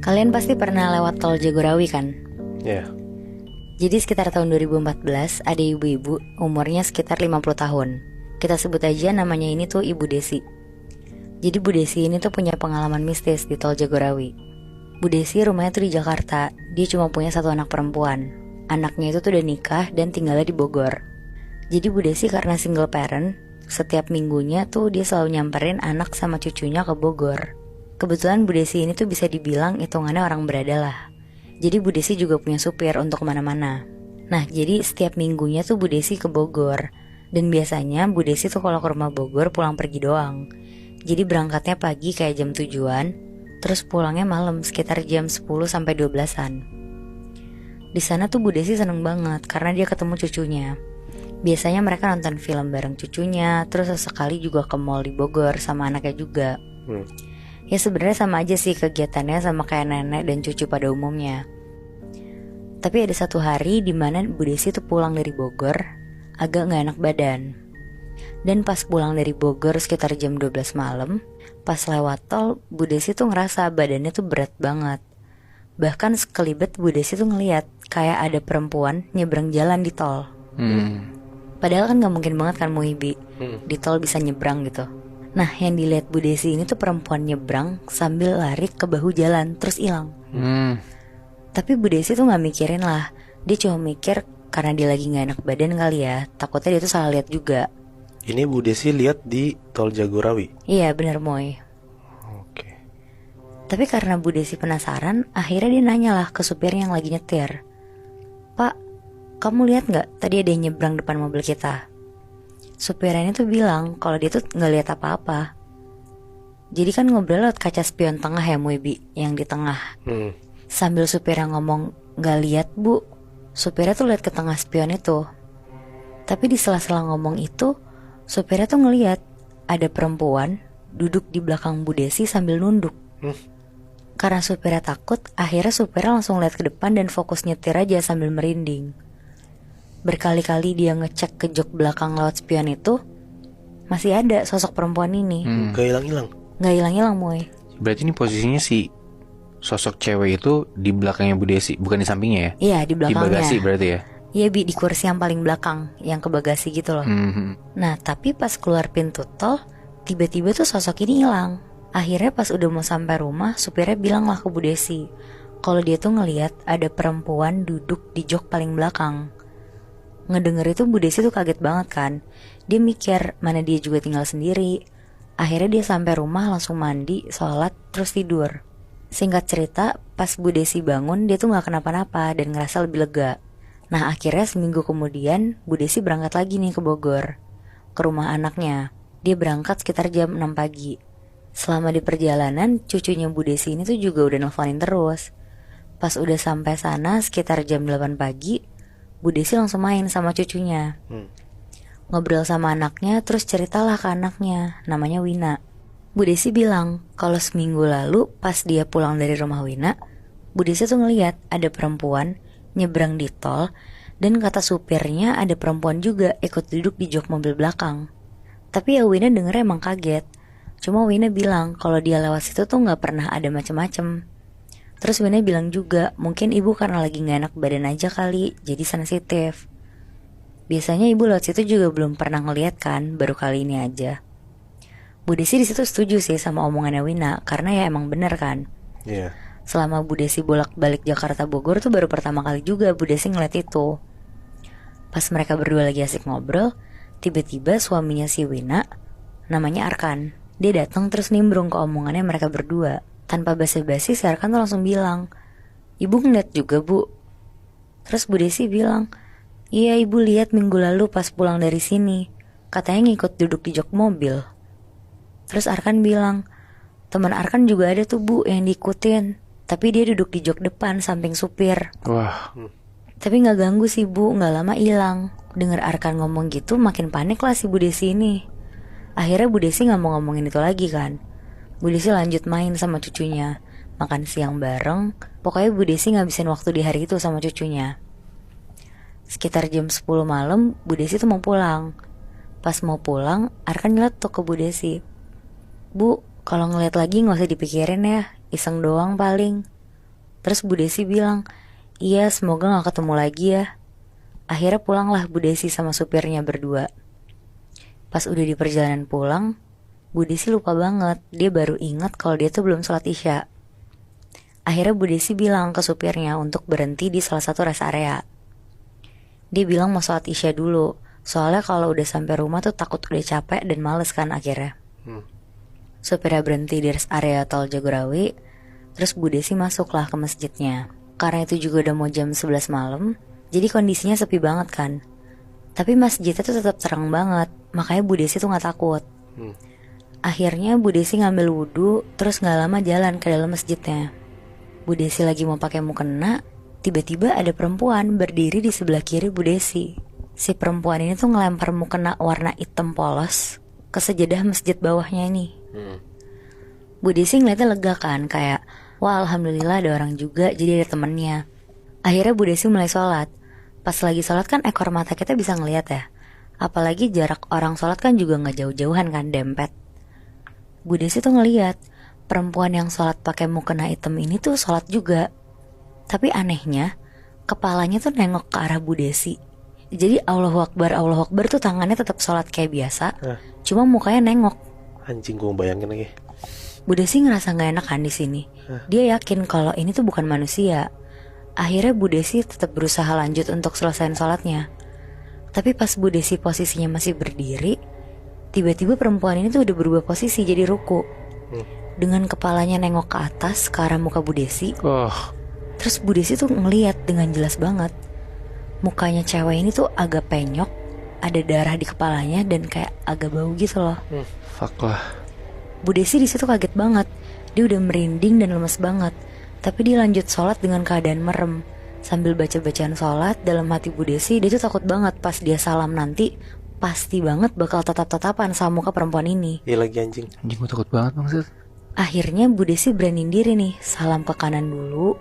Kalian pasti pernah lewat tol Jagorawi kan? Iya. Jadi sekitar tahun 2014 ada ibu-ibu umurnya sekitar 50 tahun. Kita sebut aja namanya ini tuh Ibu Desi. Jadi Bu Desi ini tuh punya pengalaman mistis di tol Jagorawi. Bu Desi rumahnya tuh di Jakarta. Dia cuma punya satu anak perempuan. Anaknya itu tuh udah nikah dan tinggalnya di Bogor. Jadi Bu Desi karena single parent, setiap minggunya tuh dia selalu nyamperin anak sama cucunya ke Bogor. Kebetulan Bu Desi ini tuh bisa dibilang hitungannya orang berada lah. Jadi Bu Desi juga punya supir untuk kemana-mana. Nah jadi setiap minggunya tuh Bu Desi ke Bogor. Dan biasanya Bu Desi tuh kalau ke rumah Bogor pulang pergi doang. Jadi berangkatnya pagi kayak jam 7-an, terus pulangnya malam sekitar jam 10 sampai 12-an. Di sana tuh Bu Desi seneng banget karena dia ketemu cucunya. Biasanya mereka nonton film bareng cucunya, terus sesekali juga ke mall di Bogor sama anaknya juga. Ya sebenarnya sama aja sih kegiatannya sama kayak nenek dan cucu pada umumnya. Tapi ada satu hari di mana Bu Desi tuh pulang dari Bogor agak gak enak badan. Dan pas pulang dari Bogor sekitar jam 12 malam, pas lewat tol, Bu Desi tuh ngerasa badannya tuh berat banget. Bahkan sekelibet Bu Desi tuh ngeliat kayak ada perempuan nyebrang jalan di tol. Padahal kan gak mungkin banget kan Muibi di tol bisa nyebrang gitu. Nah yang dilihat Bu Desi ini tuh perempuan nyebrang sambil lari ke bahu jalan terus hilang. Tapi Bu Desi tuh gak mikirin lah. Dia cuma mikir karena dia lagi gak enak badan kali ya. Takutnya dia tuh salah lihat juga. Ini Bu Desi lihat di tol Jagorawi. Iya bener Moy. Oke. Tapi karena Bu Desi penasaran, akhirnya dia nanya lah ke supir yang lagi nyetir. Pak, kamu lihat gak tadi ada yang nyebrang depan mobil kita? Supirnya tuh bilang kalau dia tuh gak lihat apa-apa. Jadi kan ngobrol lewat kaca spion tengah ya Muibi, yang di tengah. Sambil supirnya ngomong gak lihat bu, supirnya tuh lihat ke tengah spion itu. Tapi di sela-sela ngomong itu, supirnya tuh ngelihat ada perempuan duduk di belakang Bu Desi sambil nunduk. Karena supirnya takut, akhirnya supirnya langsung lihat ke depan dan fokus nyetir aja sambil merinding. Berkali-kali dia ngecek ke jok belakang lewat spion itu, masih ada sosok perempuan ini. Gak hilang-hilang. Gak hilang-hilang Moy. Berarti ini posisinya si sosok cewek itu di belakangnya Bu Desi, bukan di sampingnya ya? Iya di belakangnya. Di bagasi berarti ya? Iya Bi, di kursi yang paling belakang, yang ke bagasi gitu loh. Nah tapi pas keluar pintu tol, tiba-tiba tuh sosok ini hilang. Akhirnya pas udah mau sampai rumah, supirnya bilang lah ke Bu Desi kalau dia tuh ngelihat ada perempuan duduk di jok paling belakang. Ngedenger itu Bu Desi tuh kaget banget kan. Dia mikir mana dia juga tinggal sendiri. Akhirnya dia sampai rumah langsung mandi, sholat, terus tidur. Singkat cerita, pas Bu Desi bangun dia tuh gak kenapa-napa dan ngerasa lebih lega. Nah akhirnya seminggu kemudian Bu Desi berangkat lagi nih ke Bogor, ke rumah anaknya. Dia berangkat sekitar jam 6 pagi. Selama di perjalanan cucunya Bu Desi ini tuh juga udah nelfonin terus. Pas udah sampai sana sekitar jam 8 pagi, Bu Desi langsung main sama cucunya. Ngobrol sama anaknya, terus ceritalah ke anaknya, namanya Wina. Bu Desi bilang kalau seminggu lalu pas dia pulang dari rumah Wina, Bu Desi tuh ngeliat ada perempuan nyebrang di tol, dan kata supirnya ada perempuan juga ikut duduk di jok mobil belakang. Tapi ya Wina denger emang kaget. Cuma Wina bilang kalau dia lewat situ tuh gak pernah ada macem-macem. Terus Wina bilang juga mungkin ibu karena lagi gak enak badan aja kali, jadi sensitif. Biasanya ibu lewat situ juga belum pernah ngeliat kan, baru kali ini aja. Bu Desi disitu setuju sih sama omongannya Wina, karena ya emang bener kan. Iya. Selama Bu Desi bolak-balik Jakarta Bogor tuh baru pertama kali juga Bu Desi ngeliat itu. Pas mereka berdua lagi asik ngobrol, tiba-tiba suaminya si Wina, namanya Arkan, dia datang terus nimbrung ke omongannya mereka berdua. Tanpa basa-basi si Arkan tuh langsung bilang, ibu ngeliat juga bu? Terus Bu Desi bilang, iya ibu lihat minggu lalu pas pulang dari sini, katanya ngikut duduk di jok mobil. Terus Arkan bilang, teman Arkan juga ada tuh bu yang diikutin, tapi dia duduk di jok depan samping supir. Wah. Tapi gak ganggu sih bu, gak lama hilang. Dengar Arkan ngomong gitu makin panik lah si Bu Desi ini. Akhirnya Bu Desi gak mau ngomongin itu lagi kan. Bu Desi lanjut main sama cucunya, makan siang bareng. Pokoknya Bu Desi ngabisin waktu di hari itu sama cucunya. Sekitar jam 10 malam Bu Desi tuh mau pulang. Pas mau pulang Arkan nyeletuk ke Bu Desi, bu kalau ngeliat lagi gak usah dipikirin ya, iseng doang paling. Terus Bu Desi bilang, iya semoga gak ketemu lagi ya. Akhirnya pulanglah Bu Desi sama supirnya berdua. Pas udah di perjalanan pulang, Bu Desi lupa banget. Dia baru ingat kalau dia tuh belum sholat isya. Akhirnya Bu Desi bilang ke supirnya untuk berhenti di salah satu rest area. Dia bilang mau sholat isya dulu, soalnya kalau udah sampai rumah tuh takut udah capek dan males kan akhirnya. Supirnya berhenti di rest area tol Jagorawi. Terus Bu Desi masuklah ke masjidnya. Karena itu juga udah mau jam 11 malam, jadi kondisinya sepi banget kan. Tapi masjidnya tuh tetap terang banget, makanya Bu Desi tuh gak takut. Akhirnya Bu Desi ngambil wudhu, terus gak lama jalan ke dalam masjidnya. Bu Desi lagi mau pakai mukena, tiba-tiba ada perempuan berdiri di sebelah kiri Bu Desi. Si perempuan ini tuh ngelempar mukena warna hitam polos ke sejadah masjid bawahnya ini. Bu Desi ngeliatnya lega kan, kayak wah alhamdulillah ada orang juga, jadi ada temennya. Akhirnya Bu Desi mulai sholat. Pas lagi sholat kan ekor mata kita bisa ngeliat ya. Apalagi jarak orang sholat kan juga gak jauh-jauhan kan, dempet. Bu Desi tuh ngeliat perempuan yang sholat pakai mukena hitam ini tuh sholat juga. Tapi anehnya kepalanya tuh nengok ke arah Bu Desi. Jadi Allahu Akbar tuh tangannya tetap sholat kayak biasa, cuma mukanya nengok. Anjing, gue bayangin lagi. Bu Desi ngerasa gak enak kan di sini. Dia yakin kalau ini tuh bukan manusia. Akhirnya Bu Desi tetap berusaha lanjut untuk selesaiin sholatnya. Tapi pas Bu Desi posisinya masih berdiri, tiba-tiba perempuan ini tuh udah berubah posisi jadi ruku. Dengan kepalanya nengok ke atas ke arah muka Bu Desi. Terus Bu Desi tuh ngeliat dengan jelas banget. Mukanya cewek ini tuh agak penyok, ada darah di kepalanya dan kayak agak bau gitu loh. Fuck lah. Bu Desi di situ kaget banget. Dia udah merinding dan lemes banget. Tapi dia lanjut sholat dengan keadaan merem. Sambil baca-bacaan sholat, dalam hati Bu Desi, dia tuh takut banget pas dia salam nanti pasti banget bakal tatap-tatapan sama muka perempuan ini. Iya lagi anjing. Anjing gue takut banget maksud. Akhirnya Bu Desi beraniin diri nih, salam ke kanan dulu.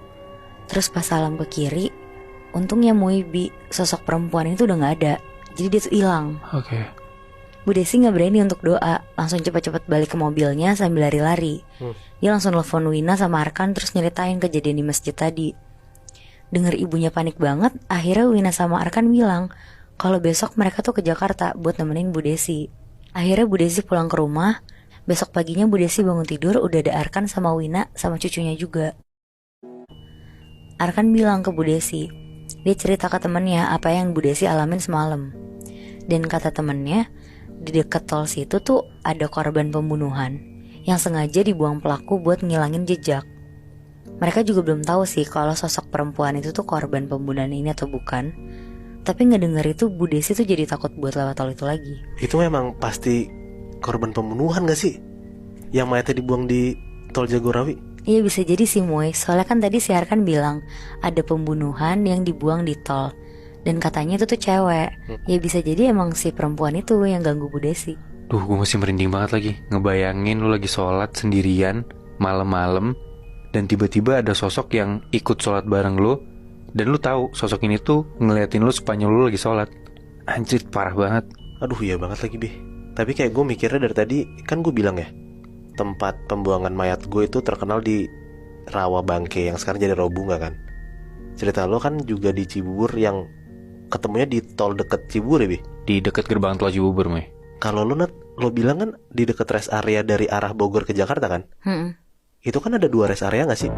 Terus pas salam ke kiri, untungnya Muibi, sosok perempuan itu udah gak ada. Jadi dia tuh hilang. Oke. Bu Desi gak berani untuk doa, langsung cepet-cepet balik ke mobilnya sambil lari-lari. Dia langsung telepon Wina sama Arkan terus nyeritain kejadian di masjid tadi. Dengar ibunya panik banget, akhirnya Wina sama Arkan bilang kalau besok mereka tuh ke Jakarta buat nemenin Bu Desi. Akhirnya Bu Desi pulang ke rumah. Besok paginya Bu Desi bangun tidur udah ada Arkan sama Wina sama cucunya juga. Arkan bilang ke Bu Desi, dia cerita ke temennya apa yang Bu Desi alamin semalam. Dan kata temennya, di dekat tol situ tuh ada korban pembunuhan yang sengaja dibuang pelaku buat ngilangin jejak. Mereka juga belum tahu sih kalau sosok perempuan itu tuh korban pembunuhan ini atau bukan. Tapi ngedenger itu Bu Desi tuh jadi takut buat lewat tol itu lagi. Itu memang pasti korban pembunuhan gak sih? Yang mayatnya dibuang di tol Jagorawi? Iya bisa jadi sih Moy, soalnya kan tadi si Arkan bilang ada pembunuhan yang dibuang di tol. Dan katanya itu tuh cewek. Ya bisa jadi emang si perempuan itu yang ganggu Bu Desi. Duh, gue masih merinding banget lagi. Ngebayangin lu lagi sholat sendirian malam-malam dan tiba-tiba ada sosok yang ikut sholat bareng lu. Dan lu tahu sosok ini tuh ngeliatin lu sepanjang lu lagi sholat. Anjir, parah banget. Aduh iya banget lagi Bi. Tapi kayak gue mikirnya dari tadi, kan gue bilang ya, tempat pembuangan mayat gue itu terkenal di Rawa Bangke yang sekarang jadi Rawa Bunga kan. Cerita lo kan juga di Cibubur yang ketemunya di tol deket Cibubur ya Bi? Di deket gerbang tol Cibubur, Mei. Kalau lo bilang kan di deket rest area dari arah Bogor ke Jakarta kan? Itu kan ada 2 rest area gak sih?